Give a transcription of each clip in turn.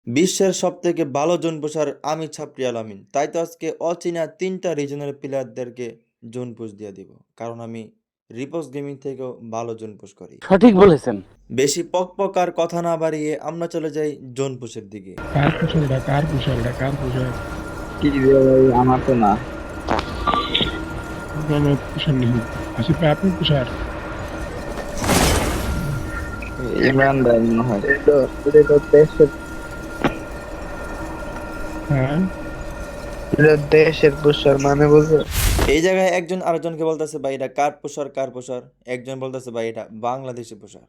বিশ্বের সবথেকে ভালো জোন পোষার আমি ছাপরি আল আমিন। তাই তো আজকে অচেনা ৩টা রিজনাল প্লেয়ারদেরকে জোন পোষ দিয়ে দিব। কারণ আমি রিপোস গেমিং থেকেও ভালো জোন পোষ করি। সঠিক বলেছেন। বেশি পকপক আর কথা না বাড়িয়ে আমরা চলে যাই জোন পোষের দিকে। কার কুশলটা কার কুশলটা কার কুশল কি রে ভাই, আমার তো না। আমার কুশল নেই। আসিফ ভাই আপনি কুশল ইমরান ভাই মনে হয়। এটা দেশের হ্যাঁ এটা দেশের পুষার মানে বুঝো। এই জায়গায় একজন আরেকজনকে বলতেছে ভাই এটা কার পোষার কার পোষার, একজন বলতেছে ভাই এটা বাংলাদেশি পোষার।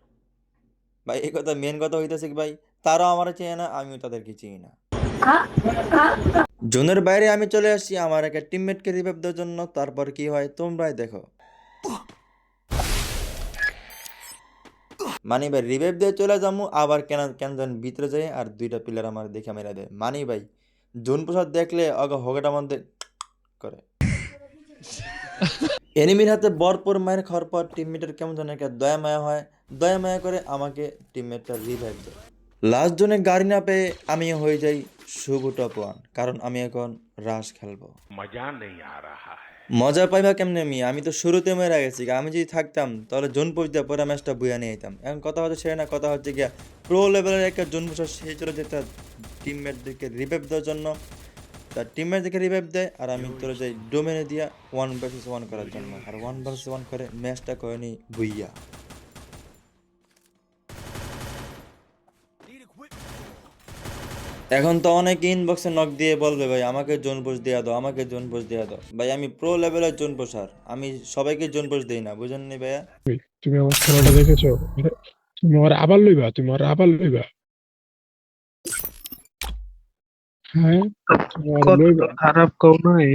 ভাই এই কথা মেন কথা হইতেছে কি ভাই, তারাও আমার চিনে না, আমিও তাদেরকে চিনি না। জোনের বাইরে আমি চলে আসি আমার একটা টিমমেটকে রিভাইভ দেওয়ার জন্য। তারপর কি হয় তোমরাই দেখো। মানি ভাই রিভাইভ দিয়ে চলে যাবো, আবার কেন কেন যেন ভিতরে যায় আর 2টা প্লেয়ার আমার দেখে মেরে দেয়। মানি ভাই জোন প্রসাদ দেখলে অগ হগেটার মধ্যে করে। এনিমির হাতে ভরপুর মায়ের খাওয়ার পর টিমমেটের কেমন যেন একটা দয়া মায়া হয়, দয়া মায়া করে আমাকে টিমমেটটা রিভাইভ দেয়। লাস্ট জোনে গাড়ি না পেয়ে আমি হয়ে যাই শুভ টপ 1, কারণ আমি এখন রাশ খেলবো। মজা পাইবা কেমনে আমি তো শুরুতে মেরে গেছি। আমি যদি থাকতাম তাহলে জোন পোষ দিয়ে পরে ম্যাচটা বুয়া নিয়ে যেতাম। এখন কথা হচ্ছে সে না, কথা হচ্ছে গিয়া প্রো লেভেলের একটা জোন পোষা সে চলে যেত টিমমেটদেরকে রিভাইভ দেওয়ার জন্য। তার টিমমেটদেরকে রিভাইভ দেয় আর আমি চলে যাই ডোমেনে দিয়া 1 vs 1 করার জন্য। আর 1 vs 1 করে ম্যাচটা করে নি বুইয়া। এখন তো অনেক ইনবক্সে নক দিয়ে বলবে ভাই আমাকে জোন পোষ দেয়া দাও, আমাকে জোন পোষ দেয়া দাও। ভাই আমি প্রো লেভেলের জোন পোষার, আমি সবাইকে জোন পোষ দেই না, বুঝেন নি ভাইয়া। তুমি আমার খেলাটা দেখেছো তুমি আমার আবার লইবা তুমি আমার আবার লইবা হ্যাঁ তুমি আমার কত লইবা খারাপ কম নয়।